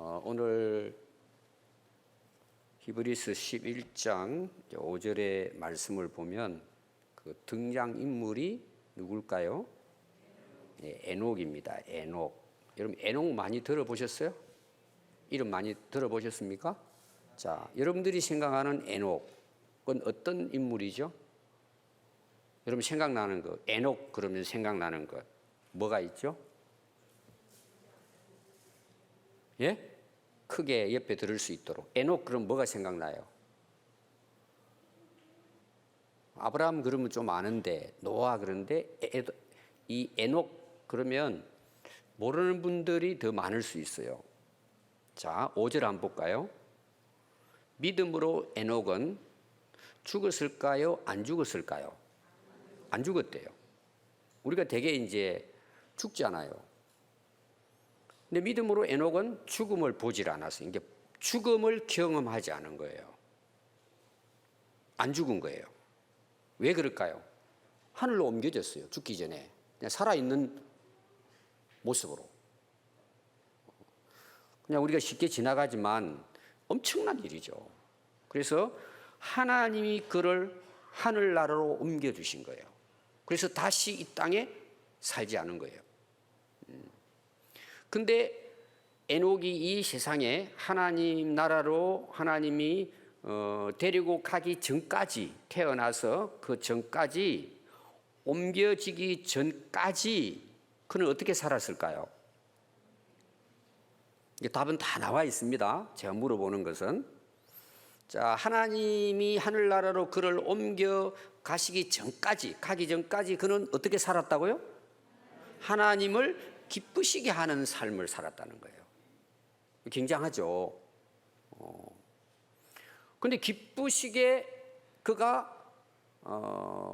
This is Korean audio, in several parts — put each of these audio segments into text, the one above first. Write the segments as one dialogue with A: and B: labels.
A: 오늘 히브리서 11장 5절의 말씀을 보면 그 등장인물이 누굴까요? 에녹입니다. 에녹. 여러분 에녹 많이 들어보셨어요? 이름 많이 들어보셨습니까? 자, 여러분들이 생각하는 에녹은 어떤 인물이죠? 여러분 생각나는 거, 에녹 그러면 생각나는 것 뭐가 있죠? 예? 크게 옆에 들을 수 있도록. 에녹 그럼 뭐가 생각나요? 아브라함 그러면 좀 아는데, 노아 그런데 이 에녹 그러면 모르는 분들이 더 많을 수 있어요. 자, 5절 한번 볼까요? 믿음으로 에녹은 죽었을까요? 안 죽었을까요? 안 죽었대요. 우리가 되게 이제 죽잖아요. 근데 믿음으로 에녹은 죽음을 보질 않았어요. 이게 죽음을 경험하지 않은 거예요. 안 죽은 거예요. 왜 그럴까요? 하늘로 옮겨졌어요. 죽기 전에. 그냥 살아있는 모습으로. 그냥 우리가 쉽게 지나가지만 엄청난 일이죠. 그래서 하나님이 그를 하늘나라로 옮겨주신 거예요. 그래서 다시 이 땅에 살지 않은 거예요. 근데 에녹이 이 세상에 하나님 나라로 하나님이 데리고 가기 전까지, 태어나서 그 전까지, 옮겨지기 전까지 그는 어떻게 살았을까요? 답은 다 나와 있습니다. 제가 물어보는 것은, 자, 하나님이 하늘나라로 그를 옮겨 가기 전까지 그는 어떻게 살았다고요? 하나님을 기쁘시게 하는 삶을 살았다는 거예요. 굉장하죠. 그런데 기쁘시게 그가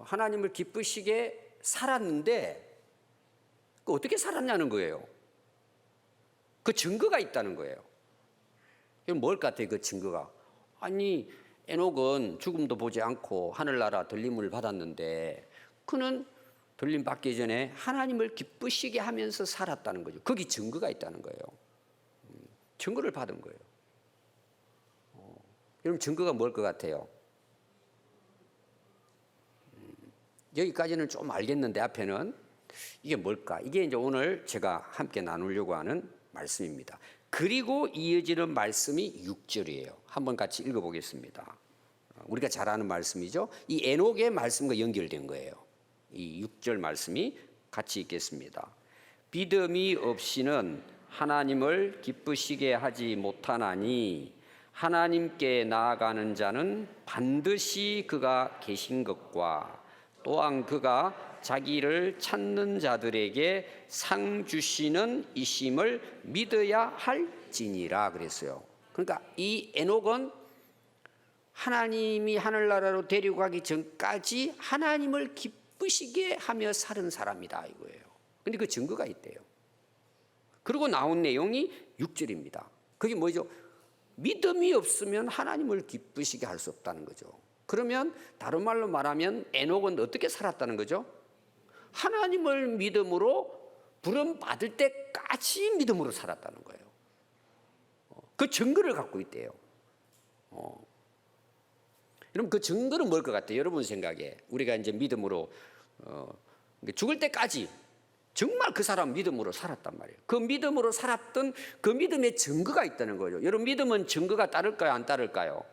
A: 하나님을 기쁘시게 살았는데 어떻게 살았냐는 거예요. 그 증거가 있다는 거예요. 이건 뭘 같아요? 그 증거가. 아니, 에녹은 죽음도 보지 않고 하늘나라 들림을 받았는데 그는 들림 받기 전에 하나님을 기쁘시게 하면서 살았다는 거죠. 거기 증거가 있다는 거예요. 증거를 받은 거예요. 여러분 증거가 뭘 것 같아요? 여기까지는 좀 알겠는데 앞에는 이게 뭘까? 이게 이제 오늘 제가 함께 나누려고 하는 말씀입니다. 그리고 이어지는 말씀이 6절이에요. 한번 같이 읽어보겠습니다. 우리가 잘 아는 말씀이죠. 이 에녹의 말씀과 연결된 거예요. 이 6절 말씀이 같이 읽겠습니다. 믿음이 없이는 하나님을 기쁘시게 하지 못하나니 하나님께 나아가는 자는 반드시 그가 계신 것과 또한 그가 자기를 찾는 자들에게 상 주시는 이심을 믿어야 할지니라 그랬어요. 그러니까 이 에녹은 하나님이 하늘나라로 데리고 가기 전까지 하나님을 기쁘시게 하며 사는 사람이다 이거예요. 그런데 그 증거가 있대요. 그리고 나온 내용이 6절입니다. 그게 뭐죠? 믿음이 없으면 하나님을 기쁘시게 할 수 없다는 거죠. 그러면 다른 말로 말하면 에녹은 어떻게 살았다는 거죠? 하나님을 믿음으로 부름 받을 때까지 믿음으로 살았다는 거예요. 그 증거를 갖고 있대요. 여러분 그 증거는 뭘 것 같아요? 여러분 생각에 우리가 이제 믿음으로 죽을 때까지 정말 그 사람 믿음으로 살았단 말이에요. 그 믿음으로 살았던 그 믿음의 증거가 있다는 거죠. 여러분 믿음은 증거가 따를까요? 안 따를까요?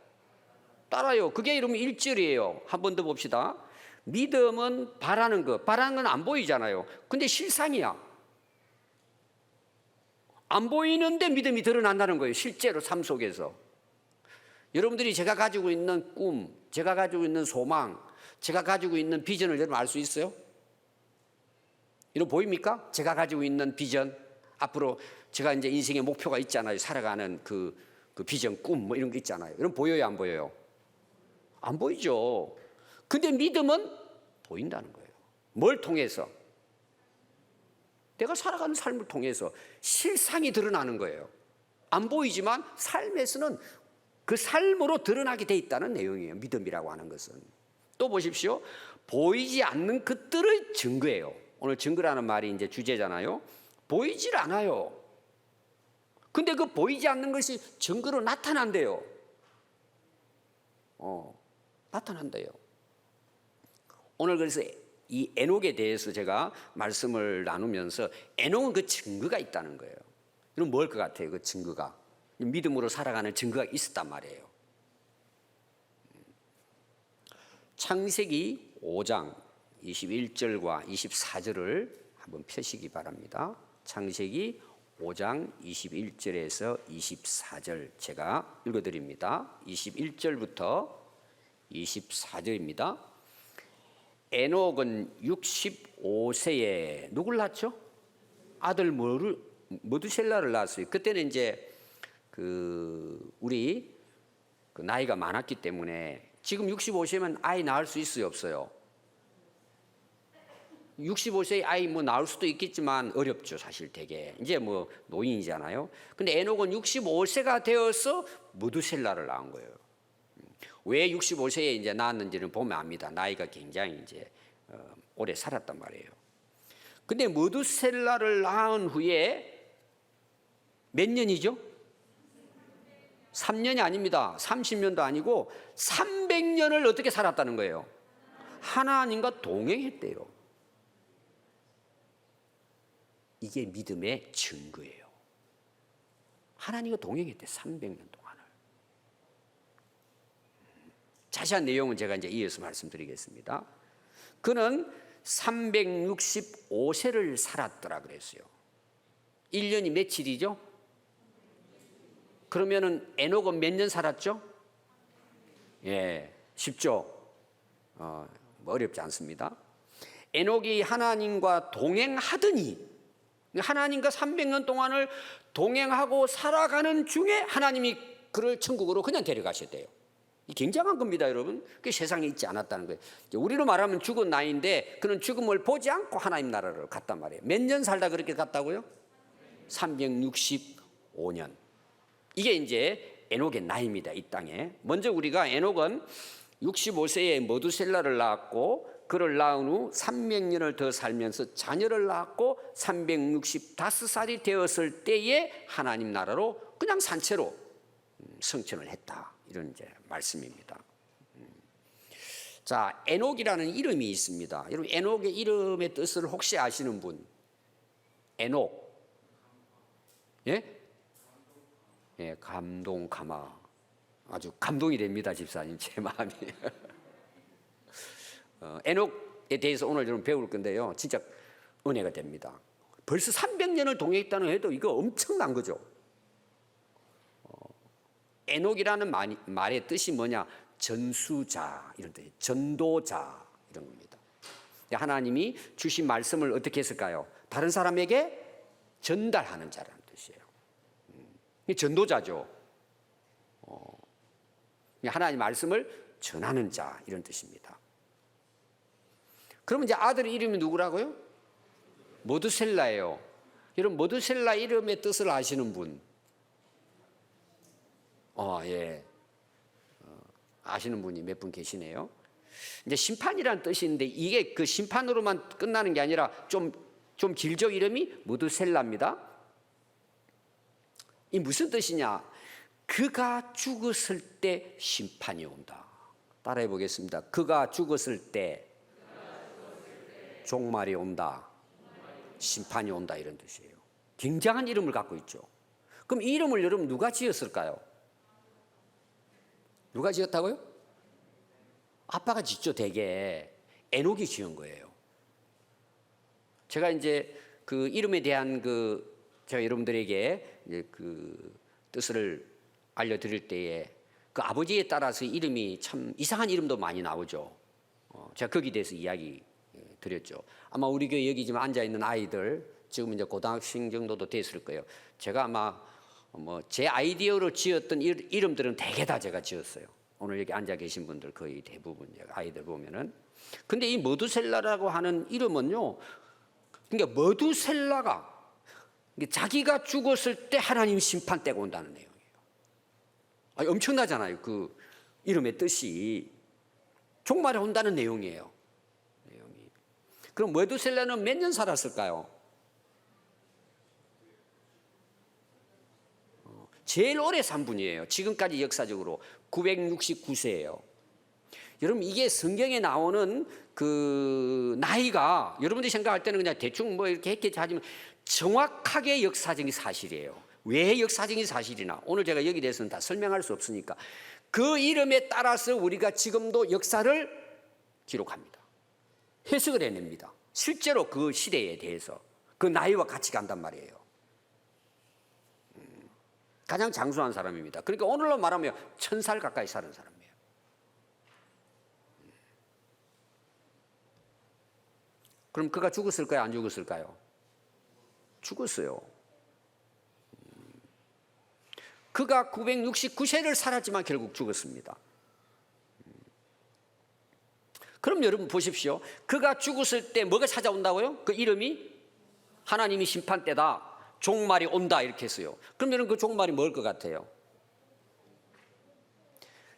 A: 따라요. 그게 여러분 1절이에요. 한 번 더 봅시다. 믿음은 바라는 것. 바라는 건 안 보이잖아요. 근데 실상이야. 안 보이는데 믿음이 드러난다는 거예요. 실제로 삶 속에서. 여러분들이 제가 가지고 있는 꿈, 제가 가지고 있는 소망, 제가 가지고 있는 비전을 여러분 알 수 있어요? 이런 보입니까? 제가 가지고 있는 비전, 앞으로 제가 이제 인생의 목표가 있잖아요. 살아가는 그 비전, 꿈 뭐 이런 게 있잖아요. 이런 보여요, 안 보여요? 안 보이죠. 근데 믿음은 보인다는 거예요. 뭘 통해서? 내가 살아가는 삶을 통해서 실상이 드러나는 거예요. 안 보이지만 삶에서는 그 삶으로 드러나게 돼 있다는 내용이에요. 믿음이라고 하는 것은. 또 보십시오. 보이지 않는 것들의 증거예요. 오늘 증거라는 말이 이제 주제잖아요. 보이질 않아요. 근데 그 보이지 않는 것이 증거로 나타난대요. 나타난대요. 오늘 그래서 이 에녹에 대해서 제가 말씀을 나누면서 에녹은 그 증거가 있다는 거예요. 그럼 뭘 것 같아요? 그 증거가 믿음으로 살아가는 증거가 있었단 말이에요. 창세기 5장 21절과 24절을 한번 펴시기 바랍니다. 창세기 5장 21절에서 24절 제가 읽어드립니다. 21절부터 24절입니다. 에녹은 65세에 누굴 낳았죠? 아들 머두셀라를 낳았어요. 그때는 이제 우리 나이가 많았기 때문에 지금 65세면 아이 낳을 수 있어요, 없어요? 65세의 아이 낳을 수도 있겠지만 어렵죠, 사실 되게. 이제 노인이잖아요. 근데 에녹은 65세가 되어서 머두셀라를 낳은 거예요. 왜 65세에 이제 낳았는지는 보면 압니다. 나이가 굉장히 이제 오래 살았단 말이에요. 근데 머두셀라를 낳은 후에 몇 년이죠? 3년이 아닙니다. 30년도 아니고 300년을 어떻게 살았다는 거예요? 하나님과 동행했대요. 이게 믿음의 증거예요. 하나님과 동행했대, 300년 동안을. 자세한 내용은 제가 이제 이어서 말씀드리겠습니다. 그는 365세를 살았더라 그랬어요. 1년이 며칠이죠? 그러면은 에녹은 몇 년 살았죠? 예, 쉽죠? 어렵지 않습니다. 에녹이 하나님과 동행하더니 하나님과 300년 동안을 동행하고 살아가는 중에 하나님이 그를 천국으로 그냥 데려가셨대요. 굉장한 겁니다, 여러분. 그 세상에 있지 않았다는 거예요. 우리로 말하면 죽은 나이인데 그는 죽음을 보지 않고 하나님 나라로 갔단 말이에요. 몇 년 살다 그렇게 갔다고요? 365년. 이게 이제 에녹의 나이입니다, 이 땅에. 먼저 우리가 에녹은 65세에 머두셀라를 낳았고 그를 낳은 후 300년을 더 살면서 자녀를 낳았고 365살이 되었을 때에 하나님 나라로 그냥 산채로 성천을 했다. 이런 이제 말씀입니다. 자, 에녹이라는 이름이 있습니다. 여러분, 에녹의 이름의 뜻을 혹시 아시는 분? 에녹. 예? 예, 감동, 가마. 아주 감동이 됩니다, 집사님, 제 마음이. 에녹에 대해서 오늘 좀 배울 건데요. 진짜 은혜가 됩니다. 벌써 300년을 동행했다는 해도 이거 엄청난 거죠. 에녹이라는 말의 뜻이 뭐냐? 전수자, 이런 뜻, 전도자, 이런 겁니다. 하나님이 주신 말씀을 어떻게 했을까요? 다른 사람에게 전달하는 자라는 뜻이에요. 전도자죠. 하나님 말씀을 전하는 자, 이런 뜻입니다. 그러면 이제 아들 이름이 누구라고요? 머두셀라예요. 여러분, 머두셀라 이름의 뜻을 아시는 분? 예. 아시는 분이 몇 분 계시네요. 이제 심판이라는 뜻이 있는데 이게 그 심판으로만 끝나는 게 아니라 좀 길죠. 이름이 머두셀라입니다. 이 무슨 뜻이냐? 그가 죽었을 때 심판이 온다. 따라해 보겠습니다. 그가 죽었을 때 종말이 온다. 심판이 온다, 이런 뜻이에요. 굉장한 이름을 갖고 있죠. 그럼 이 이름을 여러분 누가 지었을까요? 누가 지었다고요? 아빠가 짓죠, 대개. 에녹이 지은 거예요. 제가 이제 그 이름에 대한 제가 여러분들에게 이제 그 뜻을 알려드릴 때에 그 아버지에 따라서 이름이 참 이상한 이름도 많이 나오죠. 제가 거기에 대해서 이야기 드렸죠. 아마 우리 교회 여기 지금 앉아 있는 아이들 지금 이제 고등학생 정도도 됐을 거예요. 제가 아마 제 아이디어로 지었던 이름들은 대개 다 제가 지었어요. 오늘 여기 앉아 계신 분들 거의 대부분 아이들 보면은. 근데 이 머두셀라라고 하는 이름은요, 그러니까 머두셀라가 자기가 죽었을 때 하나님 심판 때가 온다는 내용이에요. 엄청나잖아요. 그 이름의 뜻이 종말에 온다는 내용이에요. 그럼 머두셀라는 몇 년 살았을까요? 제일 오래 산 분이에요. 지금까지 역사적으로 969세예요. 여러분 이게 성경에 나오는 그 나이가 여러분들이 생각할 때는 그냥 대충 뭐 이렇게 했겠지 하지만 정확하게 역사적인 사실이에요. 왜 역사적인 사실이나 오늘 제가 여기 대해서는 다 설명할 수 없으니까 그 이름에 따라서 우리가 지금도 역사를 기록합니다. 해석을 해냅니다. 실제로 그 시대에 대해서 그 나이와 같이 간단 말이에요. 가장 장수한 사람입니다. 그러니까 오늘로 말하면 1000살 가까이 사는 사람이에요. 그럼 그가 죽었을까요? 안 죽었을까요? 죽었어요. 그가 969세를 살았지만 결국 죽었습니다. 그럼 여러분 보십시오. 그가 죽었을 때 뭐가 찾아온다고요? 그 이름이 하나님이 심판 때다. 종말이 온다 이렇게 했어요. 그럼 여러분 그 종말이 뭘 것 같아요?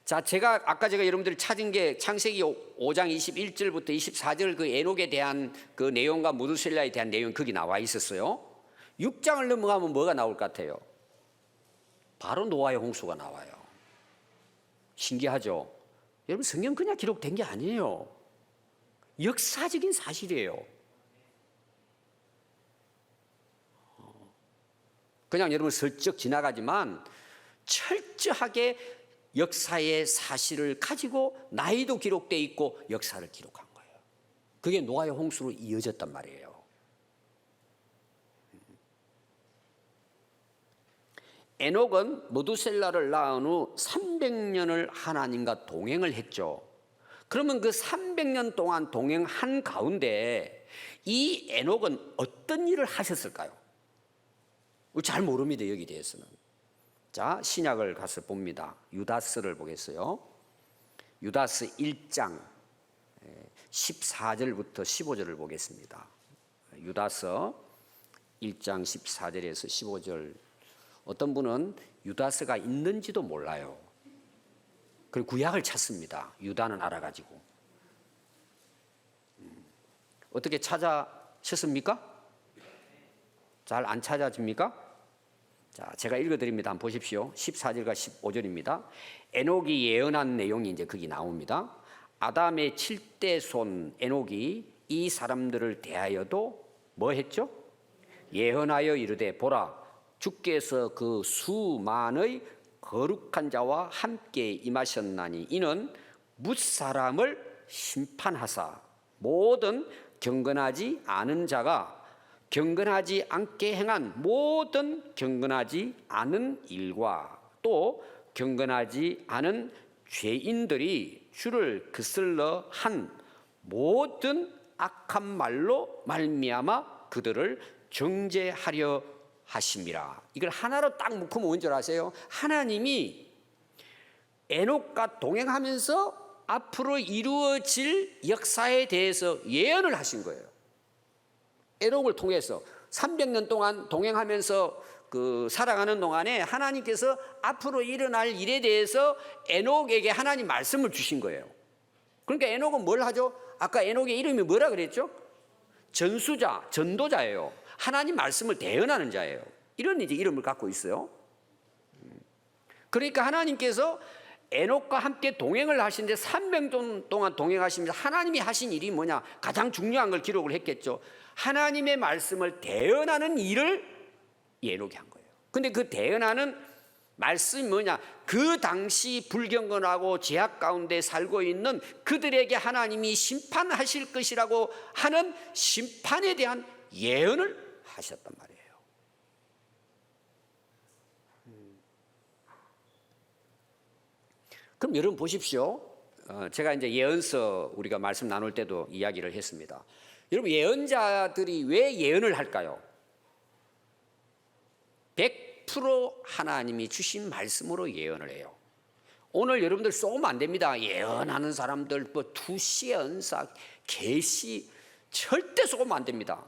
A: 자, 아까 제가 여러분들이 찾은 게 창세기 5장 21절부터 24절 그 에녹에 대한 그 내용과 무드셀라에 대한 내용 거기 나와 있었어요. 6장을 넘어가면 뭐가 나올 것 같아요? 바로 노아의 홍수가 나와요. 신기하죠? 여러분 성경 그냥 기록된 게 아니에요. 역사적인 사실이에요. 그냥 여러분 슬쩍 지나가지만 철저하게 역사의 사실을 가지고 나이도 기록되어 있고 역사를 기록한 거예요. 그게 노아의 홍수로 이어졌단 말이에요. 에녹은 무두셀라를 낳은 후 300년을 하나님과 동행을 했죠. 그러면 그 300년 동안 동행한 가운데 이 에녹은 어떤 일을 하셨을까요? 잘 모릅니다. 여기 대해서는. 자, 신약을 가서 봅니다. 유다스를 보겠어요. 유다스 1장 14절부터 15절을 보겠습니다. 유다서 1장 14절에서 15절. 어떤 분은 유다스가 있는지도 몰라요. 그리고 구약을 찾습니다. 유다는 알아가지고. 어떻게 찾아셨습니까? 잘 안 찾아집니까? 자, 제가 읽어드립니다. 한번 보십시오. 14절과 15절입니다. 에녹이 예언한 내용이 이제 거기 나옵니다. 아담의 7대 손 에녹이 이 사람들을 대하여도 뭐 했죠? 예언하여 이르되 보라 주께서 그 수만의 거룩한 자와 함께 임하셨나니 이는 뭇사람을 심판하사 모든 경건하지 않은 자가 경건하지 않게 행한 모든 경건하지 않은 일과 또 경건하지 않은 죄인들이 주를 거슬러 한 모든 악한 말로 말미암아 그들을 정죄하려 하심이라. 이걸 하나로 딱 묶으면 뭔 줄 아세요? 하나님이 에녹과 동행하면서 앞으로 이루어질 역사에 대해서 예언을 하신 거예요. 에녹을 통해서 300년 동안 동행하면서 그 살아가는 동안에 하나님께서 앞으로 일어날 일에 대해서 에녹에게 하나님 말씀을 주신 거예요. 그러니까 에녹은 뭘 하죠? 아까 에녹의 이름이 뭐라 그랬죠? 전수자, 전도자예요. 하나님 말씀을 대언하는 자예요. 이런 이제 이름을 갖고 있어요. 그러니까 하나님께서 에녹과 함께 동행을 하시는데 300년 동안 동행하시면서 하나님이 하신 일이 뭐냐? 가장 중요한 걸 기록을 했겠죠. 하나님의 말씀을 대언하는 일을 에녹이 한 거예요. 근데 그 대언하는 말씀이 뭐냐? 그 당시 불경건하고 죄악 가운데 살고 있는 그들에게 하나님이 심판하실 것이라고 하는 심판에 대한 예언을 하셨단 말이에요. 그럼 여러분 보십시오. 제가 이제 예언서 우리가 말씀 나눌 때도 이야기를 했습니다. 여러분 예언자들이 왜 예언을 할까요? 100% 하나님이 주신 말씀으로 예언을 해요. 오늘 여러분들 쏘면 안 됩니다. 예언하는 사람들 뭐 투시 언사, 계시 절대 쏘면 안 됩니다.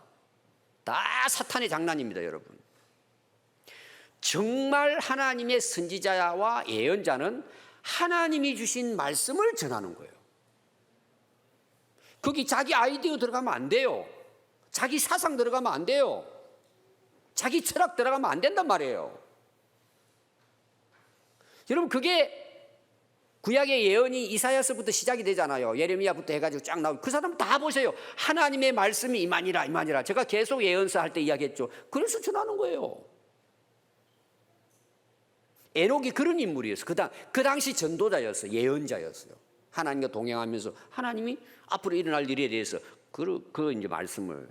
A: 다 사탄의 장난입니다, 여러분. 정말 하나님의 선지자와 예언자는 하나님이 주신 말씀을 전하는 거예요. 거기 자기 아이디어 들어가면 안 돼요. 자기 사상 들어가면 안 돼요. 자기 철학 들어가면 안 된단 말이에요. 여러분 그게 구약의 예언이 이사야서부터 시작이 되잖아요. 예레미야부터 해가지고 쫙 나오고 그 사람 다 보세요. 하나님의 말씀이 이만이라 이만이라. 제가 계속 예언서 할 때 이야기했죠. 그래서 전하는 거예요. 에녹이 그런 인물이었어요. 그 당시 전도자였어요. 예언자였어요. 하나님과 동행하면서 하나님이 앞으로 일어날 일에 대해서 그 이제 말씀을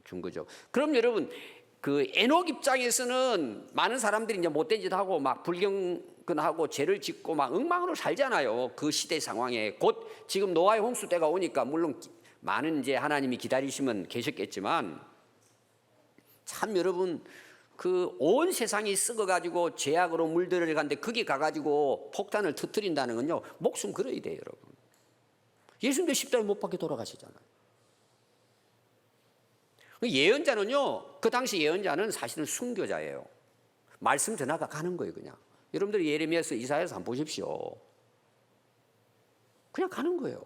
A: 준 거죠. 그럼 여러분 그 에녹 입장에서는 많은 사람들이 이제 못된 짓 하고 막 불경건하고 죄를 짓고 막 엉망으로 살잖아요. 그 시대 상황에 곧 지금 노아의 홍수 때가 오니까 물론 많은 이제 하나님이 기다리시면 계셨겠지만 참 여러분 그 온 세상이 썩어가지고 죄악으로 물들어가는데 거기 가가지고 폭탄을 터뜨린다는 건요 목숨 걸어야 돼요, 여러분. 예수님도 십자가에 못 박혀 돌아가시잖아요. 예언자는요, 그 당시 예언자는 사실은 순교자예요. 말씀 전하가 가는 거예요, 그냥. 여러분들이 예레미야서 이사야서 한번 보십시오. 그냥 가는 거예요.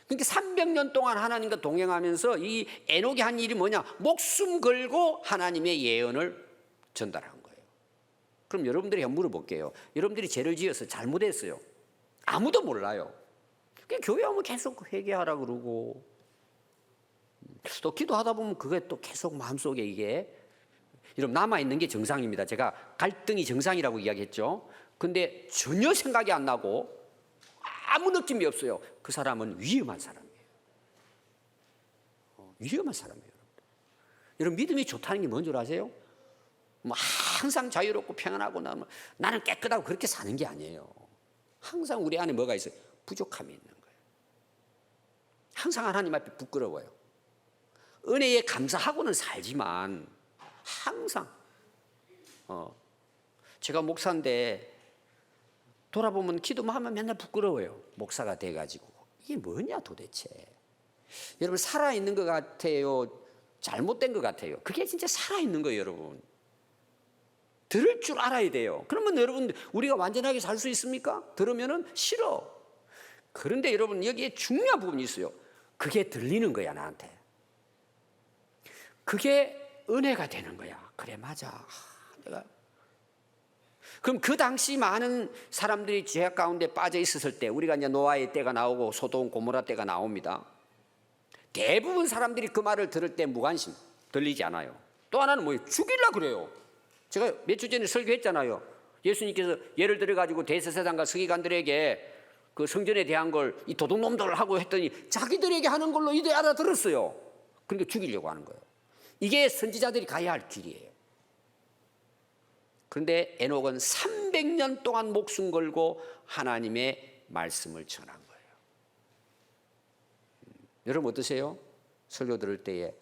A: 그러니까 300년 동안 하나님과 동행하면서 이 에녹이 한 일이 뭐냐? 목숨 걸고 하나님의 예언을 전달한 거예요. 그럼 여러분들이 한번 물어볼게요. 여러분들이 죄를 지어서 잘못했어요. 아무도 몰라요. 그냥 교회 오면 계속 회개하라 그러고 또 기도하다 보면 그게 또 계속 마음속에 이게 여러분 남아있는 게 정상입니다. 제가 갈등이 정상이라고 이야기했죠. 근데 전혀 생각이 안 나고 아무 느낌이 없어요. 그 사람은 위험한 사람이에요. 위험한 사람이에요. 여러분 믿음이 좋다는 게 뭔 줄 아세요? 뭐 항상 자유롭고 평안하고 나는 깨끗하고 그렇게 사는 게 아니에요. 항상 우리 안에 뭐가 있어요? 부족함이 있는 거예요. 항상 하나님 앞에 부끄러워요. 은혜에 감사하고는 살지만 항상 제가 목사인데 돌아보면 기도만 하면 맨날 부끄러워요. 목사가 돼가지고 이게 뭐냐 도대체. 여러분 살아있는 것 같아요? 잘못된 것 같아요? 그게 진짜 살아있는 거예요, 여러분. 들을 줄 알아야 돼요. 그러면 여러분 우리가 완전하게 살 수 있습니까? 들으면은 싫어. 그런데 여러분 여기에 중요한 부분이 있어요. 그게 들리는 거야, 나한테. 그게 은혜가 되는 거야. 그래, 맞아. 내가. 그럼 그 당시 많은 사람들이 죄악 가운데 빠져 있었을 때 우리가 이제 노아의 때가 나오고 소돔 고모라 때가 나옵니다. 대부분 사람들이 그 말을 들을 때 무관심, 들리지 않아요. 또 하나는 뭐예요? 죽이려고 그래요. 제가 몇 주 전에 설교했잖아요. 예수님께서 예를 들어가지고 대제사장과 서기관들에게 그 성전에 대한 걸 이 도둑놈들 하고 했더니 자기들에게 하는 걸로 이들 알아들었어요. 그러니까 죽이려고 하는 거예요. 이게 선지자들이 가야 할 길이에요. 그런데 에녹은 300년 동안 목숨 걸고 하나님의 말씀을 전한 거예요. 여러분 어떠세요? 설교 들을 때에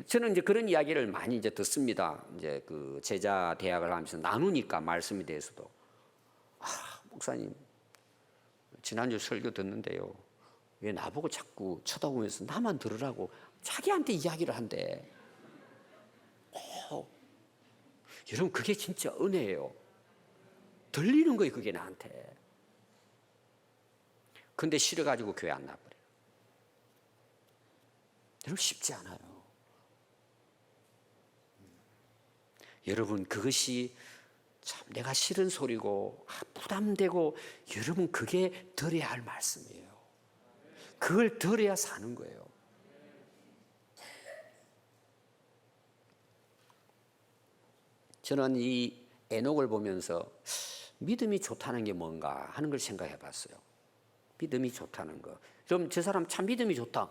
A: 저는 이제 그런 이야기를 많이 이제 듣습니다. 이제 그 제자 대학을 하면서 나누니까 말씀에 대해서도 목사님 지난주 설교 듣는데요. 왜 나보고 자꾸 쳐다보면서 나만 들으라고 자기한테 이야기를 한대. 여러분 그게 진짜 은혜예요. 들리는 거예요, 그게 나한테. 근데 싫어가지고 교회 안 나버려요. 여러분 쉽지 않아요. 여러분 그것이 참 내가 싫은 소리고 부담되고 여러분 그게 들어야 할 말씀이에요. 그걸 들어야 사는 거예요. 저는 이 에녹을 보면서 믿음이 좋다는 게 뭔가 하는 걸 생각해 봤어요. 믿음이 좋다는 거. 그럼 저 사람 참 믿음이 좋다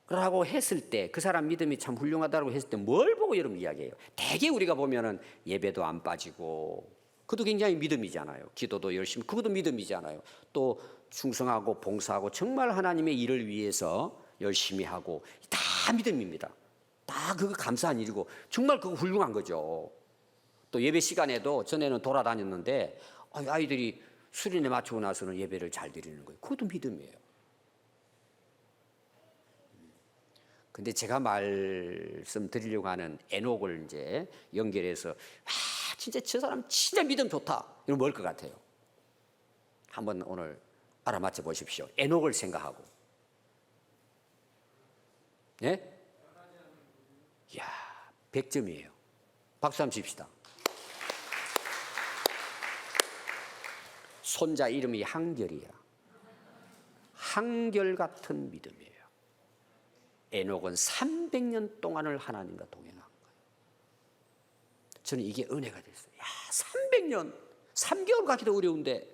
A: 라고 했을 때 그 사람 믿음이 참 훌륭하다고 했을 때 뭘 보고 여러분 이야기해요? 대개 우리가 보면은 예배도 안 빠지고 그것도 굉장히 믿음이잖아요. 기도도 열심히, 그것도 믿음이잖아요. 또 충성하고 봉사하고 정말 하나님의 일을 위해서 열심히 하고 다 믿음입니다. 다 그거 감사한 일이고 정말 그거 훌륭한 거죠. 또 예배 시간에도 전에는 돌아다녔는데 아이들이 수련회 마치고 나서는 예배를 잘 드리는 거예요. 그것도 믿음이에요. 근데 제가 말씀드리려고 하는 에녹을 이제 연결해서 진짜 저 사람 진짜 믿음 좋다. 이건 뭘 것 같아요? 한번 오늘 알아맞혀 보십시오. 에녹을 생각하고. 예? 이야, 100점이에요. 박수 한번 칩시다. 손자 이름이 한결이야. 한결같은 믿음이에요. 에녹은 300년 동안을 하나님과 동행한 거예요. 저는 이게 은혜가 됐어요. 야, 300년, 3개월 가기도 어려운데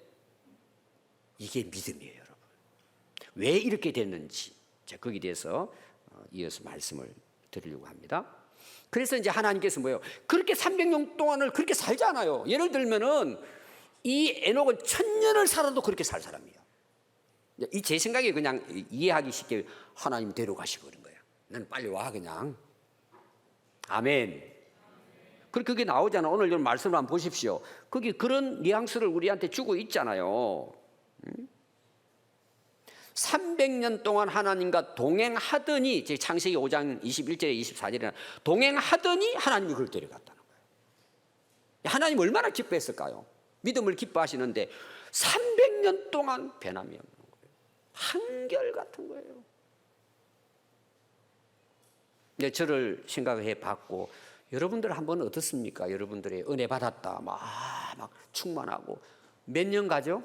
A: 이게 믿음이에요, 여러분. 왜 이렇게 됐는지 제가 거기에 대해서 이어서 말씀을 드리려고 합니다. 그래서 이제 하나님께서 뭐예요? 그렇게 300년 동안을 그렇게 살잖아요. 예를 들면은 이 에녹은 1000년을 살아도 그렇게 살 사람이에요. 이 제 생각에 그냥 이해하기 쉽게 하나님 데려가시고 그런 거예요. 난 빨리 와 그냥. 아멘. 그게 나오잖아. 오늘 좀 말씀을 한번 보십시오. 거기 그런 뉘앙스를 우리한테 주고 있잖아요. 300년 동안 하나님과 동행하더니, 창세기 5장 21절에 24절에 동행하더니 하나님이 그걸 데려갔다는 거예요. 하나님 얼마나 기뻐했을까요? 믿음을 기뻐하시는데 300년 동안 변함이 없는 거예요. 한결같은 거예요. 네, 저를 생각해 봤고, 여러분들 한번 어떻습니까? 여러분들의 은혜 받았다 막 충만하고 몇 년 가죠?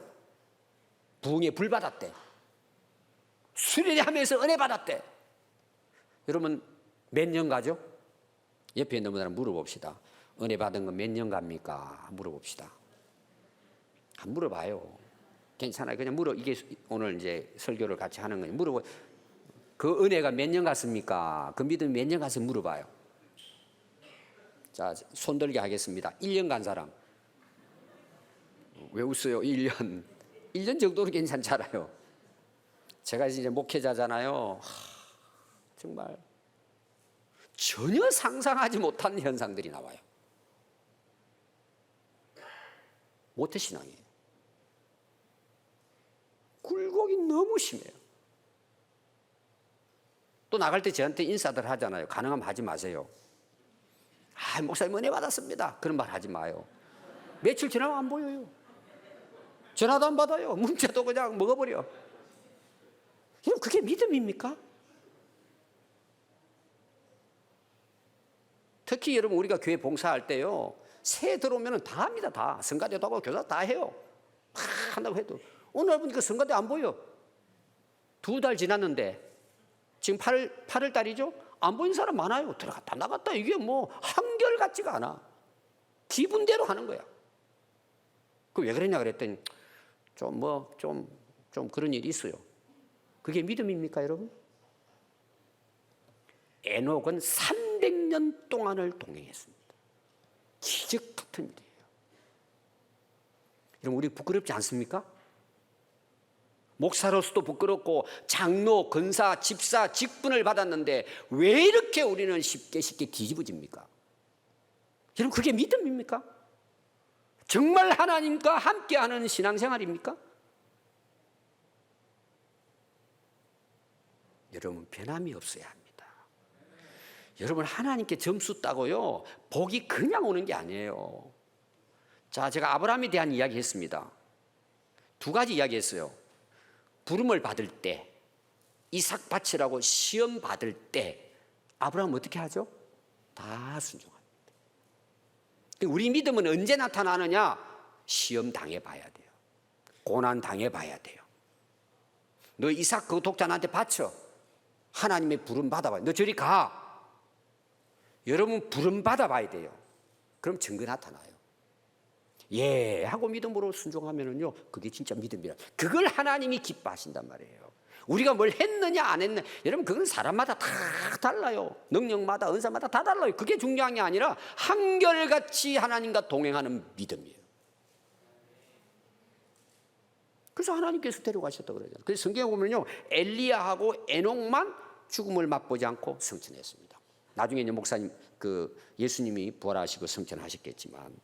A: 부흥에 불 받았대. 수련하면서 은혜 받았대. 여러분 몇 년 가죠? 옆에 있는 분들한테 물어봅시다. 은혜 받은 건 몇 년 갑니까? 물어봅시다. 안 물어봐요. 괜찮아요. 그냥 이게 오늘 이제 설교를 같이 하는 거예요. 물어보. 그 은혜가 몇 년 갔습니까? 그 믿음이 몇 년 갔으면 물어봐요. 자, 손 들게 하겠습니다. 1년 간 사람. 왜 웃어요? 1년. 1년 정도는 괜찮잖아요. 제가 이제 목회자잖아요. 정말 전혀 상상하지 못한 현상들이 나와요. 모태신앙이에요. 굴곡이 너무 심해요. 또 나갈 때 저한테 인사들 하잖아요. 가능하면 하지 마세요. 목사님 은혜 받았습니다. 그런 말 하지 마요. 며칠 지나면 안 보여요. 전화도 안 받아요. 문자도 그냥 먹어버려. 여러분 그게 믿음입니까? 특히 여러분 우리가 교회 봉사할 때요. 새해 들어오면 다 합니다. 다. 성가대도 하고 교사 다 해요. 다 한다고 해도. 오늘 보니까 성가대 안 보여. 2달 지났는데 지금 8월 달이죠? 안 보이는 사람 많아요. 들어갔다 나갔다 이게 뭐 한결같지가 않아. 기분대로 하는 거야. 그 왜 그랬냐 그랬더니 좀 그런 일이 있어요. 그게 믿음입니까, 여러분? 에녹은 300년 동안을 동행했습니다. 기적 같은 일이에요. 여러분 우리 부끄럽지 않습니까? 목사로서도 부끄럽고 장로, 권사, 집사, 직분을 받았는데 왜 이렇게 우리는 쉽게 뒤집어집니까? 여러분 그게 믿음입니까? 정말 하나님과 함께하는 신앙생활입니까? 여러분 변함이 없어야 합니다. 여러분 하나님께 점수 따고요 복이 그냥 오는 게 아니에요. 자, 제가 아브라함에 대한 이야기 했습니다. 2가지 이야기 했어요. 부름을 받을 때, 이삭 바치라고 시험 받을 때 아브라함은 어떻게 하죠? 다 순종합니다. 우리 믿음은 언제 나타나느냐? 시험 당해봐야 돼요. 고난 당해봐야 돼요. 너 이삭 그 독자한테 바쳐. 하나님의 부름 받아봐요. 너 저리 가. 여러분 부름 받아봐야 돼요. 그럼 증거 나타나요. 예 하고 믿음으로 순종하면은요 그게 진짜 믿음이라. 그걸 하나님이 기뻐하신단 말이에요. 우리가 뭘 했느냐 안 했느냐 여러분 그건 사람마다 다 달라요. 능력마다 은사마다 다 달라요. 그게 중요한 게 아니라 한결같이 하나님과 동행하는 믿음이에요. 그래서 하나님께서 데려가셨다고 그러잖아요. 그래서 성경에 보면요 엘리야하고 에녹만 죽음을 맛보지 않고 승천했습니다. 나중에 이제 목사님 예수님이 부활하시고 승천하셨겠지만.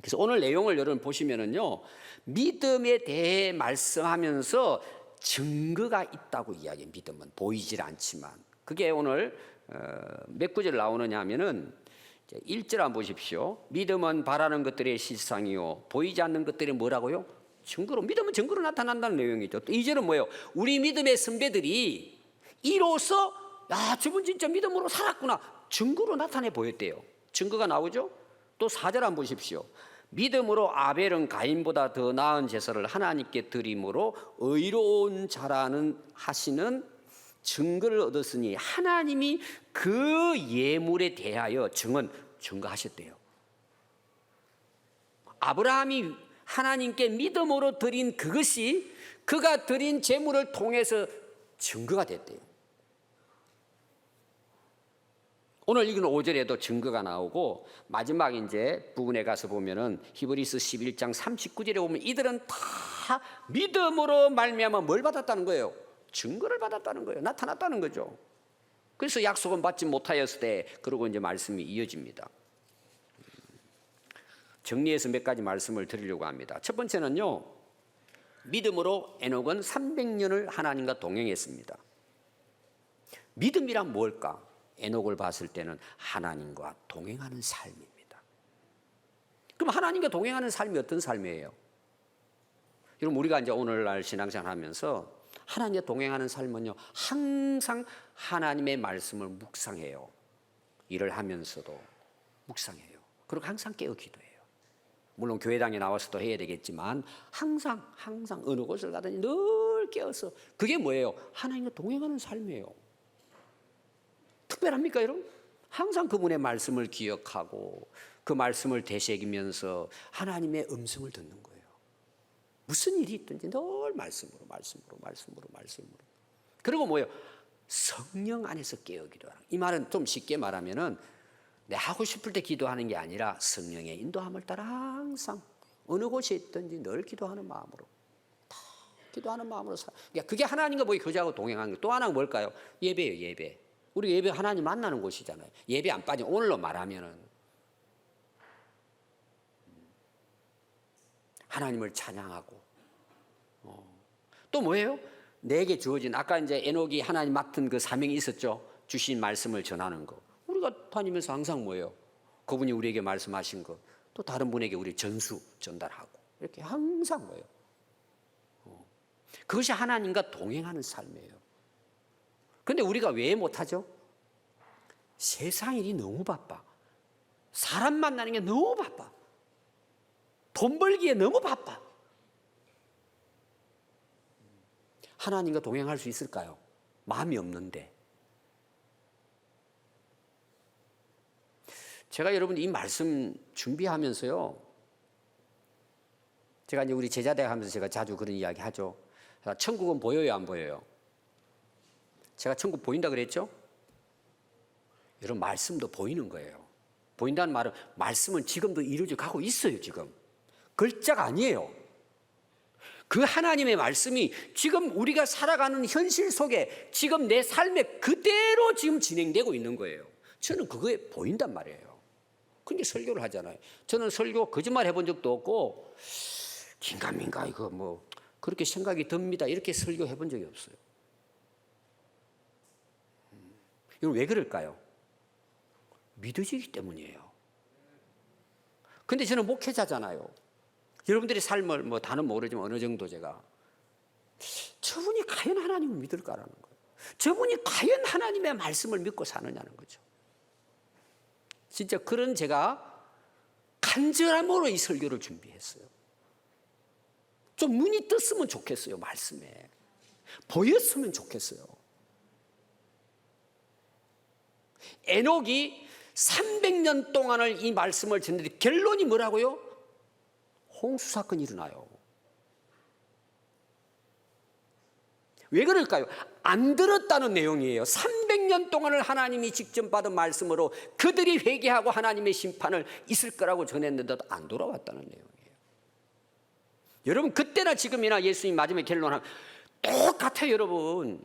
A: 그래서 오늘 내용을 여러분 보시면은요 믿음에 대해 말씀하면서 증거가 있다고 이야기해요. 믿음은 보이질 않지만 그게 오늘 몇 구절 나오느냐 하면은 1절 한번 보십시오. 믿음은 바라는 것들의 실상이요 보이지 않는 것들이 뭐라고요? 증거로. 믿음은 증거로 나타난다는 내용이죠. 또 2절은 뭐예요? 우리 믿음의 선배들이 이로써 야 저분 진짜 믿음으로 살았구나 증거로 나타내 보였대요. 증거가 나오죠. 또 4절 한번 보십시오. 믿음으로 아벨은 가인보다 더 나은 제사를 하나님께 드림으로 의로운 자라는 하시는 증거를 얻었으니 하나님이 그 예물에 대하여 증거하셨대요. 아브라함이 하나님께 믿음으로 드린 그것이 그가 드린 제물을 통해서 증거가 됐대요. 오늘 읽은 5절에도 증거가 나오고 마지막 이제 부분에 가서 보면은 히브리서 11장 39절에 보면 이들은 다 믿음으로 말미암아 뭘 받았다는 거예요? 증거를 받았다는 거예요. 나타났다는 거죠. 그래서 약속은 받지 못하였을 때 그러고 이제 말씀이 이어집니다. 정리해서 몇 가지 말씀을 드리려고 합니다. 첫 번째는요, 믿음으로 에녹은 300년을 하나님과 동행했습니다. 믿음이란 뭘까? 에녹을 봤을 때는 하나님과 동행하는 삶입니다. 그럼 하나님과 동행하는 삶이 어떤 삶이에요? 여러분, 우리가 이제 오늘날 신앙생활 하면서 하나님과 동행하는 삶은요, 항상 하나님의 말씀을 묵상해요. 일을 하면서도 묵상해요. 그리고 항상 깨어 기도해요. 물론 교회당에 나와서도 해야 되겠지만 항상 어느 곳을 가든지 늘 깨어서, 그게 뭐예요? 하나님과 동행하는 삶이에요. 특별합니까, 여러분? 항상 그분의 말씀을 기억하고 그 말씀을 되새기면서 하나님의 음성을 듣는 거예요. 무슨 일이 있든지 늘 말씀으로. 그리고 뭐예요? 성령 안에서 깨어 기도하는. 이 말은 좀 쉽게 말하면은 내 하고 싶을 때 기도하는 게 아니라 성령의 인도함을 따라 항상 어느 곳에 있든지 늘 기도하는 마음으로, 다 기도하는 마음으로 그러니까 그게 하나님과 교제하고 동행하는 거. 또 하나가 뭘까요? 예배예요, 예배. 우리 예배 하나님 만나는 곳이잖아요. 예배 안 빠지면 오늘로 말하면은 하나님을 찬양하고, 또 뭐예요? 내게 주어진, 아까 이제 에녹이 하나님 맡은 그 사명이 있었죠. 주신 말씀을 전하는 거. 우리가 다니면서 항상 뭐예요? 그분이 우리에게 말씀하신 거, 또 다른 분에게 우리 전달하고, 이렇게 항상 뭐예요? 그것이 하나님과 동행하는 삶이에요. 그런데 우리가 왜 못하죠? 세상 일이 너무 바빠. 사람 만나는 게 너무 바빠. 돈 벌기에 너무 바빠. 하나님과 동행할 수 있을까요? 마음이 없는데. 제가 여러분 이 말씀 준비하면서요, 제가 이제 우리 제자대 하면서 제가 자주 그런 이야기 하죠. 천국은 보여요, 안 보여요? 제가 천국 보인다 그랬죠? 여러분, 말씀도 보이는 거예요. 보인다는 말은 말씀은 지금도 이루어져 가고 있어요. 지금 글자가 아니에요. 그 하나님의 말씀이 지금 우리가 살아가는 현실 속에 지금 내 삶에 그대로 지금 진행되고 있는 거예요. 저는 그거에 보인단 말이에요. 그러니까 설교를 하잖아요. 저는 설교 거짓말 해본 적도 없고 긴가민가 이거 뭐 그렇게 생각이 듭니다 이렇게 설교 해본 적이 없어요. 이건 왜 그럴까요? 믿어지기 때문이에요. 근데 저는 목회자잖아요. 여러분들의 삶을 뭐 다는 모르지만 어느 정도 제가, 저분이 과연 하나님을 믿을까라는 거예요. 저분이 과연 하나님의 말씀을 믿고 사느냐는 거죠. 진짜 그런 제가 간절함으로 이 설교를 준비했어요. 좀 눈이 떴으면 좋겠어요. 말씀에 보였으면 좋겠어요. 에녹이 300년 동안을 이 말씀을 듣는데 결론이 뭐라고요? 홍수 사건이 일어나요. 왜 그럴까요? 안 들었다는 내용이에요. 300년 동안을 하나님이 직접 받은 말씀으로 그들이 회개하고 하나님의 심판을 있을 거라고 전했는데도 안 돌아왔다는 내용이에요. 여러분, 그때나 지금이나 예수님 마지막에 결론하면 똑같아요. 여러분,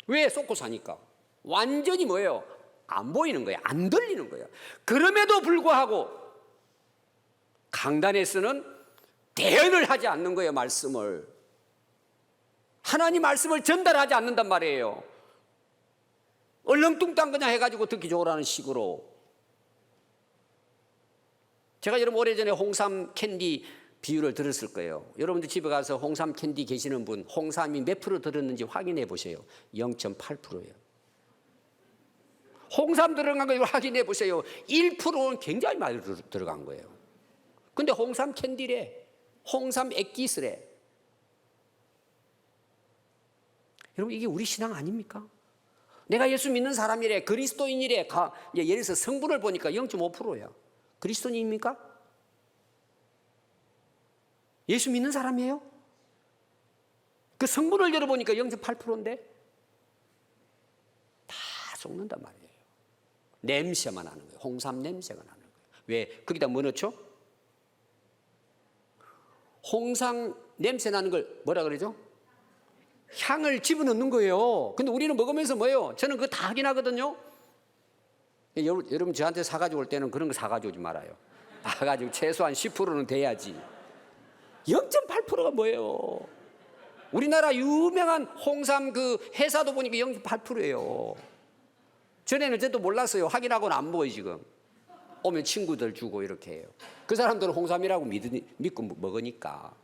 A: 왜 쏟고 사니까 완전히 뭐예요? 안 보이는 거예요. 안 들리는 거예요. 그럼에도 불구하고 강단에서는 대언을 하지 않는 거예요. 말씀을, 하나님 말씀을 전달하지 않는단 말이에요. 얼렁뚱땅 그냥 해가지고 듣기 좋으라는 식으로. 제가 여러분 오래전에 홍삼 캔디 비유를 들었을 거예요. 여러분들 집에 가서 홍삼 캔디 계시는 분, 홍삼이 몇 프로 들었는지 확인해 보세요. 0.8%예요. 홍삼 들어간 거 확인해 보세요. 1%는 굉장히 많이 들어간 거예요. 근데 홍삼 캔디래, 홍삼 액기스래. 여러분, 이게 우리 신앙 아닙니까? 내가 예수 믿는 사람이래, 그리스도인이래. 예를 들어서 성분을 보니까 0.5%야. 그리스도인입니까? 예수 믿는 사람이에요? 그 성분을 열어보니까 0.8%인데 다 속는단 말이에요. 냄새만 나는 거예요. 홍삼 냄새가 나는 거예요. 왜? 거기다 뭐 넣죠? 홍삼 냄새 나는 걸 뭐라 그러죠? 향을 집어넣는 거예요. 근데 우리는 먹으면서 뭐예요? 저는 그거 다 확인하거든요. 여러분 저한테 사가지고 올 때는 그런 거 사가지고 오지 말아요. 사가지고 최소한 10%는 돼야지. 0.8%가 뭐예요? 우리나라 유명한 홍삼 그 회사도 보니까 0.8%예요. 전에는 저도 몰랐어요. 확인하고는 안 보여요. 지금 오면 친구들 주고 이렇게 해요. 그 사람들은 홍삼이라고 믿고 먹으니까.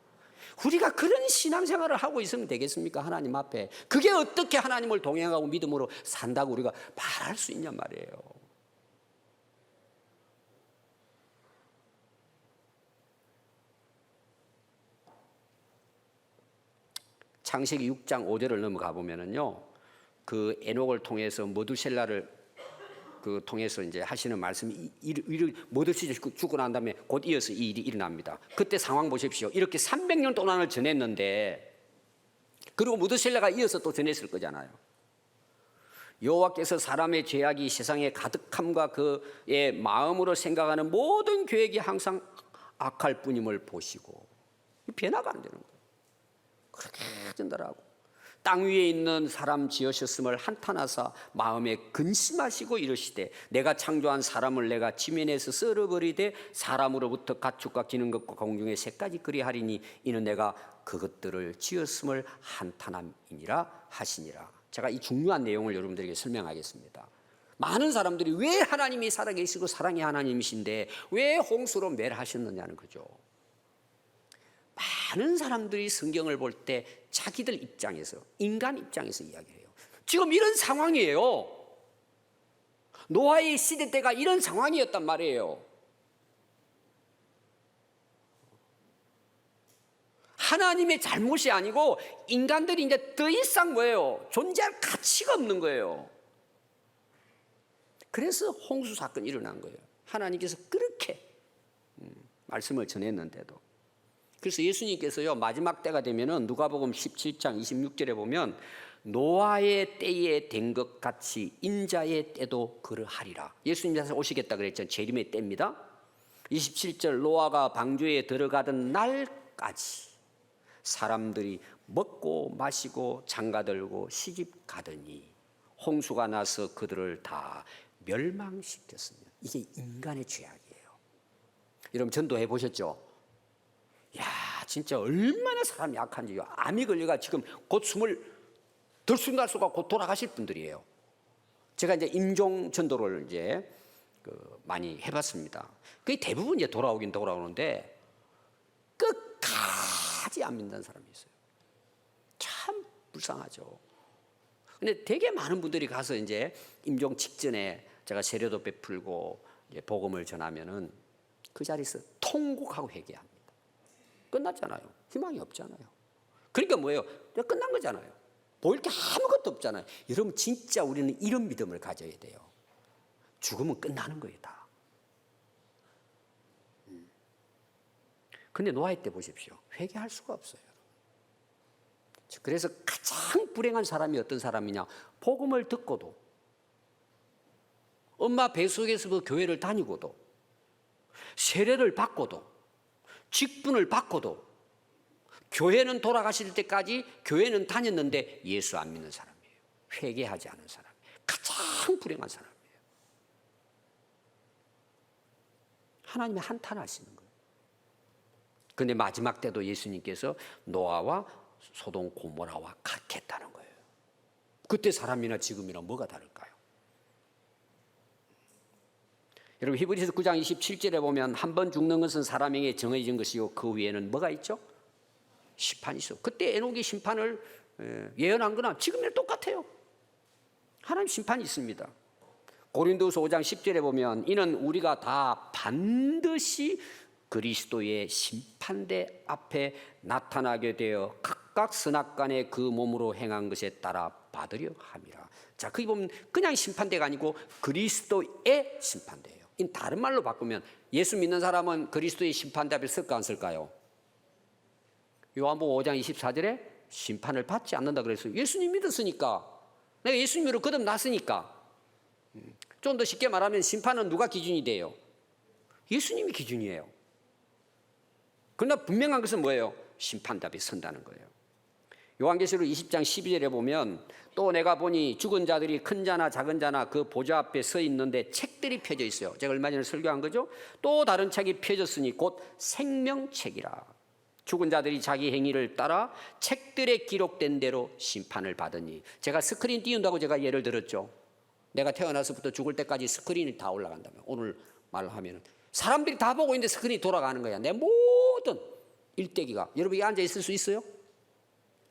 A: 우리가 그런 신앙생활을 하고 있으면 되겠습니까? 하나님 앞에. 그게 어떻게 하나님을 동행하고 믿음으로 산다고 우리가 말할 수 있냔 말이에요. 창세기 6장 5절을 넘어가 보면은요, 그 에녹을 통해서 모두셀라를 통해서 이제 하시는 말씀이 모두셀라 죽고 난 다음에 곧 이어서 이 일이 일어납니다. 그때 상황 보십시오. 이렇게 300년 동안을 전했는데, 그리고 모두셀라가 이어서 또 전했을 거잖아요. 여호와께서 사람의 죄악이 세상에 가득함과 그의 마음으로 생각하는 모든 계획이 항상 악할 뿐임을 보시고 변화가 안 되는 거예요. 그렇게 전달하고 땅 위에 있는 사람 지으셨음을 한탄하사 마음에 근심하시고 이르시되 내가 창조한 사람을 내가 지면에서 썰어버리되 사람으로부터 가축과 기는 것과 공중의 새까지 그리하리니 이는 내가 그것들을 지었음을 한탄함이니라 하시니라. 제가 이 중요한 내용을 여러분들에게 설명하겠습니다. 많은 사람들이 왜 하나님이 살아계시고 사랑의 하나님이신데 왜 홍수로 멸하셨느냐는 거죠. 많은 사람들이 성경을 볼 때 자기들 입장에서, 인간 입장에서 이야기를 해요. 지금 이런 상황이에요. 노아의 시대 때가 이런 상황이었단 말이에요. 하나님의 잘못이 아니고 인간들이 이제 더 이상 뭐예요? 존재할 가치가 없는 거예요. 그래서 홍수 사건이 일어난 거예요. 하나님께서 그렇게 말씀을 전했는데도. 그래서 예수님께서요, 마지막 때가 되면은 누가복음 17장 26절에 보면 노아의 때에 된 것 같이 인자의 때도 그러하리라. 예수님께서 오시겠다 그랬잖아요. 재림의 때입니다. 27절 노아가 방주에 들어가던 날까지 사람들이 먹고 마시고 장가들고 시집 가더니 홍수가 나서 그들을 다 멸망시켰습니다. 이게 인간의 죄악이에요. 여러분 전도해 보셨죠? 야, 진짜 얼마나 사람이 약한지요. 암이 걸려가 지금 곧 숨을 들쑥날쑥하고 곧 돌아가실 분들이에요. 제가 이제 임종 전도를 이제 많이 해봤습니다. 그게 대부분 이제 돌아오긴 돌아오는데 끝까지 안 믿는 사람이 있어요. 참 불쌍하죠. 근데 되게 많은 분들이 가서 이제 임종 직전에 제가 세례도 베풀고 이제 복음을 전하면은 그 자리에서 통곡하고 회개합니다. 끝났잖아요. 희망이 없잖아요. 그러니까 뭐예요? 끝난 거잖아요. 보일 게 아무것도 없잖아요. 여러분 진짜 우리는 이런 믿음을 가져야 돼요. 죽으면 끝나는 거예요 다. 근데 노아의 때 보십시오. 회개할 수가 없어요. 그래서 가장 불행한 사람이 어떤 사람이냐? 복음을 듣고도 엄마 뱃속에서 그 교회를 다니고도 세례를 받고도 직분을 받고도 교회는 돌아가실 때까지 교회는 다녔는데 예수 안 믿는 사람이에요. 회개하지 않은 사람. 가장 불행한 사람이에요. 하나님이 한탄하시는 거예요. 그런데 마지막 때도 예수님께서 노아와 소돔 고모라와 같겠다는 거예요. 그때 사람이나 지금이나 뭐가 다를까요? 여러분 히브리서 9장 27절에 보면 한 번 죽는 것은 사람에게 정해진 것이요 그 위에는 뭐가 있죠? 심판이 있어. 그때 에녹이 심판을 예언한 거나 지금이랑 똑같아요. 하나님 심판이 있습니다. 고린도서 5장 10절에 보면 이는 우리가 다 반드시 그리스도의 심판대 앞에 나타나게 되어 각각 선악간에 그 몸으로 행한 것에 따라 받으려 함이라. 자, 거기 보면 그냥 심판대가 아니고 그리스도의 심판대예요. 이 다른 말로 바꾸면 예수 믿는 사람은 그리스도의 심판대 앞에 설까 안 설까요? 요한복음 5장 24절에 심판을 받지 않는다 그랬어요. 예수님 믿었으니까, 내가 예수님으로 거듭났으니까. 좀 더 쉽게 말하면 심판은 누가 기준이 돼요? 예수님이 기준이에요. 그러나 분명한 것은 뭐예요? 심판대 앞에 선다는 거예요. 요한계시록 20장 12절에 보면 또 내가 보니 죽은 자들이 큰 자나 작은 자나 그 보좌 앞에 서 있는데 책들이 펴져 있어요. 제가 얼마 전에 설교한 거죠. 또 다른 책이 펴졌으니 곧 생명책이라. 죽은 자들이 자기 행위를 따라 책들에 기록된 대로 심판을 받으니. 제가 스크린 띄운다고 제가 예를 들었죠. 내가 태어나서부터 죽을 때까지 스크린이 다 올라간다면, 오늘 말을 하면 사람들이 다 보고 있는데 스크린이 돌아가는 거야. 내 모든 일대기가. 여러분, 이 앉아 있을 수 있어요?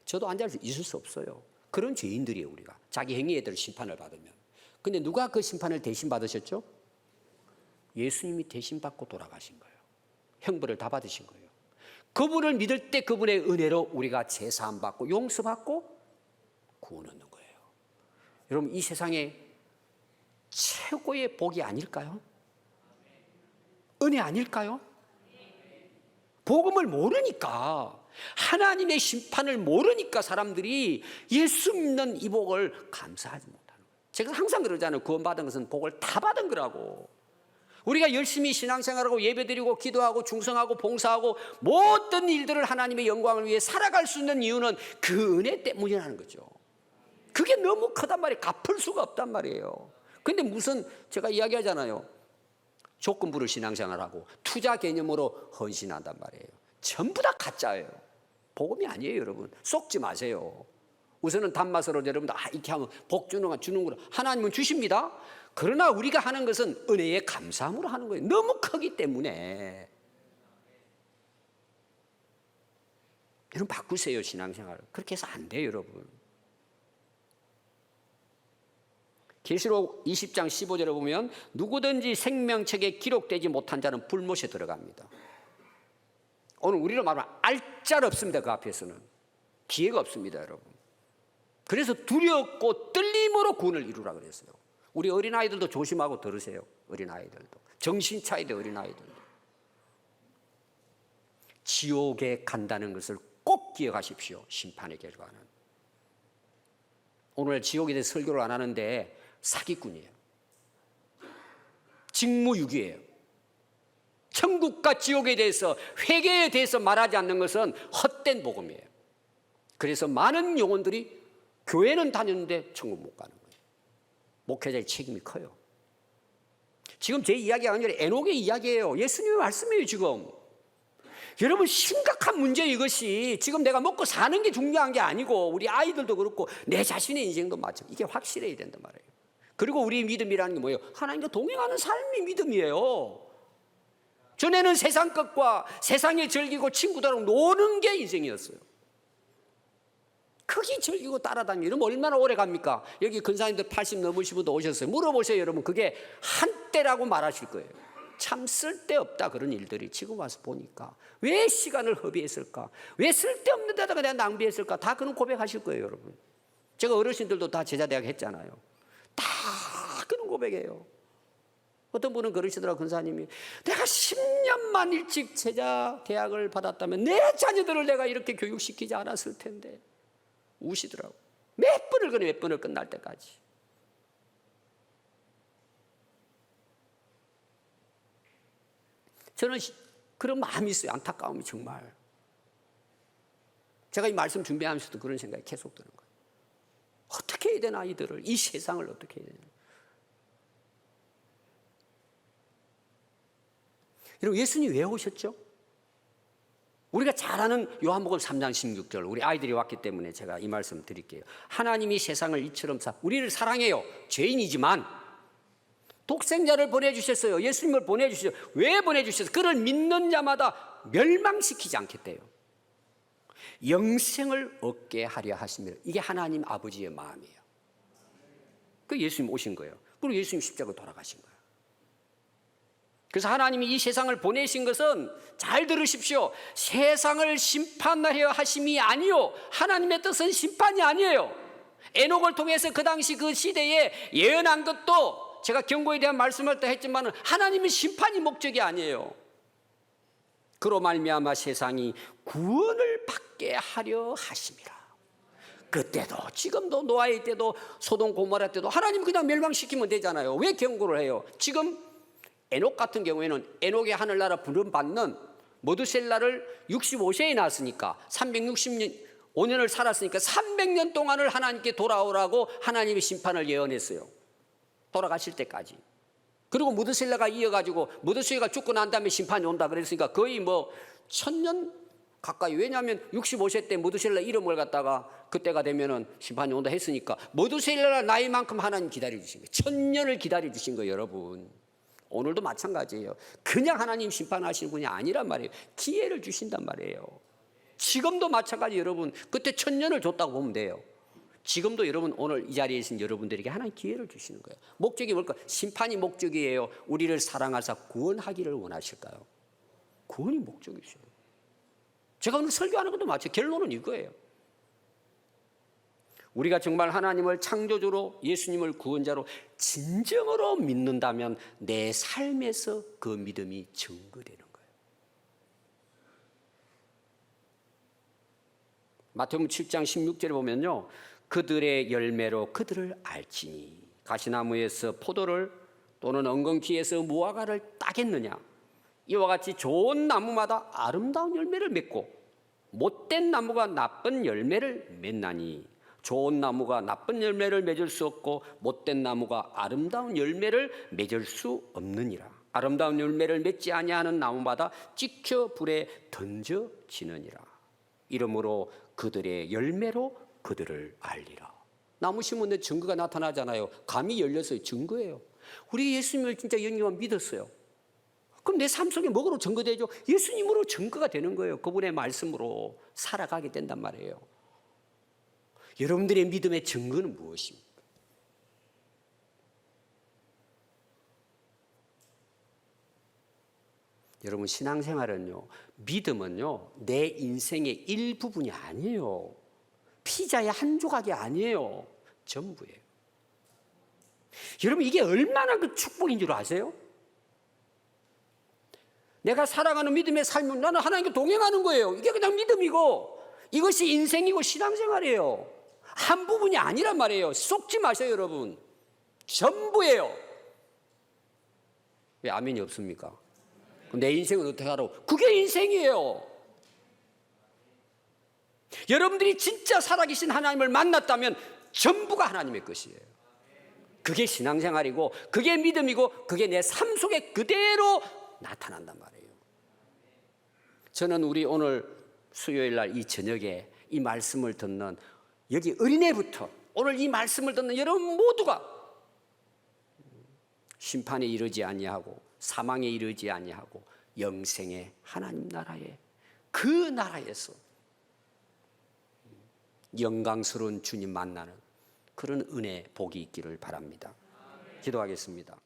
A: 저도 앉아 있을 수 없어요. 그런 죄인들이에요, 우리가. 자기 행위에 대해 심판을 받으면. 근데 누가 그 심판을 대신 받으셨죠? 예수님이 대신 받고 돌아가신 거예요. 형벌을 다 받으신 거예요. 그분을 믿을 때 그분의 은혜로 우리가 제사함 받고 용서받고 구원 얻는 거예요. 여러분, 이 세상에 최고의 복이 아닐까요? 은혜 아닐까요? 복음을 모르니까, 하나님의 심판을 모르니까 사람들이 예수 믿는 이 복을 감사하지 못하는 거예요. 제가 항상 그러잖아요. 구원받은 것은 복을 다 받은 거라고. 우리가 열심히 신앙생활하고 예배드리고 기도하고 중성하고 봉사하고 모든 일들을 하나님의 영광을 위해 살아갈 수 있는 이유는 그 은혜 때문이라는 거죠. 그게 너무 크단 말이에요. 갚을 수가 없단 말이에요. 근데 무슨, 제가 이야기하잖아요. 조건부를 신앙생활하고 투자 개념으로 헌신한단 말이에요. 전부 다 가짜예요. 복음이 아니에요, 여러분. 속지 마세요. 우선은 단맛으로 여러분들, 이렇게 하면 복 주는구나. 하나님은 주십니다. 그러나 우리가 하는 것은 은혜의 감사함으로 하는 거예요. 너무 크기 때문에. 여러분, 바꾸세요, 신앙생활. 그렇게 해서 안 돼요, 여러분. 계시록 20장 15절에 보면 누구든지 생명책에 기록되지 못한 자는 불못에 들어갑니다. 오늘 우리로 말하면 알짤 없습니다. 그 앞에서는 기회가 없습니다, 여러분. 그래서 두렵고 떨림으로 구원을 이루라 그랬어요. 우리 어린아이들도 조심하고 들으세요. 어린아이들도 정신 차려야 돼. 어린아이들도 지옥에 간다는 것을 꼭 기억하십시오. 심판의 결과는. 오늘 지옥에 대해 설교를 안 하는데 사기꾼이에요. 직무유기예요. 천국과 지옥에 대해서, 회개에 대해서 말하지 않는 것은 헛된 복음이에요. 그래서 많은 영혼들이 교회는 다녔는데 천국 못 가는 거예요. 목회자의 책임이 커요. 지금 제 이야기가 아니라 에녹의 이야기예요. 예수님의 말씀이에요, 지금. 여러분, 심각한 문제 이것이. 지금 내가 먹고 사는 게 중요한 게 아니고, 우리 아이들도 그렇고 내 자신의 인생도 마찬가지. 이게 확실해야 된단 말이에요. 그리고 우리의 믿음이라는 게 뭐예요? 하나님과 동행하는 삶이 믿음이에요. 전에는 세상 것과 세상에 즐기고 친구들하고 노는 게 인생이었어요. 크게 즐기고 따라다니면 이러면 얼마나 오래 갑니까? 여기 근사님들 80 넘으신 분도 오셨어요. 물어보세요, 여러분. 그게 한때라고 말하실 거예요. 참 쓸데없다, 그런 일들이. 지금 와서 보니까 왜 시간을 허비했을까? 왜 쓸데없는 데다가 내가 낭비했을까? 다 그런 고백하실 거예요, 여러분. 제가 어르신들도 다 제자대학 했잖아요. 다 그런 고백이에요. 어떤 분은 그러시더라고요. 근사님이, 내가 10년만 일찍 제자 대학을 받았다면 내 자녀들을 내가 이렇게 교육시키지 않았을 텐데. 우시더라고. 몇 번을 끝날 때까지. 저는 그런 마음이 있어요. 안타까움이 정말. 제가 이 말씀 준비하면서도 그런 생각이 계속 드는 거예요. 어떻게 해야 되나, 이들을, 이 세상을 어떻게 해야 되나. 여러분, 예수님이 왜 오셨죠? 우리가 잘 아는 요한복음 3장 16절, 우리 아이들이 왔기 때문에 제가 이 말씀 드릴게요. 하나님이 세상을 이처럼 우리를 사랑해요. 죄인이지만 독생자를 보내주셨어요. 예수님을 보내주셨어요. 왜 보내주셨어요? 그를 믿는 자마다 멸망시키지 않겠대요. 영생을 얻게 하려 하십니다. 이게 하나님 아버지의 마음이에요. 그 예수님 오신 거예요. 그리고 예수님 십자가로 돌아가신 거예요. 그래서 하나님이 이 세상을 보내신 것은, 잘 들으십시오, 세상을 심판하려 하심이 아니요, 하나님의 뜻은 심판이 아니에요. 에녹을 통해서 그 당시 그 시대에 예언한 것도 제가 경고에 대한 말씀을 또 했지만 하나님의 심판이 목적이 아니에요. 그로 말미암아 세상이 구원을 받게 하려 하심이라. 그때도, 지금도, 노아의 때도, 소돔 고모라 때도 하나님 그냥 멸망시키면 되잖아요. 왜 경고를 해요? 지금 에녹 같은 경우에는 에녹의 하늘나라 부름받는 모두셀라를 65세에 낳았으니까 365년을 살았으니까 300년 동안을 하나님께 돌아오라고 하나님의 심판을 예언했어요. 돌아가실 때까지. 그리고 무드셀라가 이어가지고 무드셀라가 죽고 난 다음에 심판이 온다 그랬으니까 거의 뭐 1000년 가까이. 왜냐하면 65세 때 무드셀라 이름을 갖다가 그때가 되면은 심판이 온다 했으니까 무드셀라 나이만큼 하나님 기다려주신 거예요. 1000년을 기다려주신 거예요, 여러분. 오늘도 마찬가지예요. 그냥 하나님 심판하시는 분이 아니란 말이에요. 기회를 주신단 말이에요. 지금도 마찬가지. 여러분, 그때 1000년을 줬다고 보면 돼요. 지금도 여러분, 오늘 이 자리에 있는 여러분들에게 하나님 기회를 주시는 거예요. 목적이 뭘까? 심판이 목적이에요? 우리를 사랑하사 구원하기를 원하실까요? 구원이 목적이죠. 제가 오늘 설교하는 것도 마찬가지. 결론은 이거예요. 우리가 정말 하나님을 창조주로, 예수님을 구원자로 진정으로 믿는다면 내 삶에서 그 믿음이 증거되는 거예요. 마태복음 7장 16절에 보면요, 그들의 열매로 그들을 알지니 가시나무에서 포도를 또는 엉겅퀴에서 무화과를 따겠느냐. 이와 같이 좋은 나무마다 아름다운 열매를 맺고 못된 나무가 나쁜 열매를 맺나니 좋은 나무가 나쁜 열매를 맺을 수 없고 못된 나무가 아름다운 열매를 맺을 수 없느니라. 아름다운 열매를 맺지 아니하는 나무마다 찍혀 불에 던져지느니라. 이러므로 그들의 열매로 그들을 알리라. 나무 심은데 증거가 나타나잖아요. 감이 열렸어요. 증거예요. 우리 예수님을 진짜 영접하고 믿었어요. 그럼 내 삶 속에 뭐로 증거되죠? 예수님으로 증거가 되는 거예요. 그분의 말씀으로 살아가게 된단 말이에요. 여러분들의 믿음의 증거는 무엇입니까? 여러분, 신앙생활은요, 믿음은요, 내 인생의 일부분이 아니에요. 피자의 한 조각이 아니에요. 전부예요. 여러분, 이게 얼마나 그 축복인 줄 아세요? 내가 살아가는 믿음의 삶은 나는 하나님과 동행하는 거예요. 이게 그냥 믿음이고 이것이 인생이고 신앙생활이에요. 한 부분이 아니란 말이에요. 속지 마세요, 여러분. 전부예요. 왜 아멘이 없습니까? 내 인생은 어떻게 하라고? 그게 인생이에요. 여러분들이 진짜 살아계신 하나님을 만났다면 전부가 하나님의 것이에요. 그게 신앙생활이고 그게 믿음이고 그게 내 삶 속에 그대로 나타난단 말이에요. 저는 우리 오늘 수요일 날 이 저녁에 이 말씀을 듣는 여기 어린애부터 오늘 이 말씀을 듣는 여러분 모두가 심판에 이르지 아니하고 사망에 이르지 아니하고 영생의 하나님 나라에, 그 나라에서 영광스러운 주님 만나는 그런 은혜, 복이 있기를 바랍니다. 기도하겠습니다.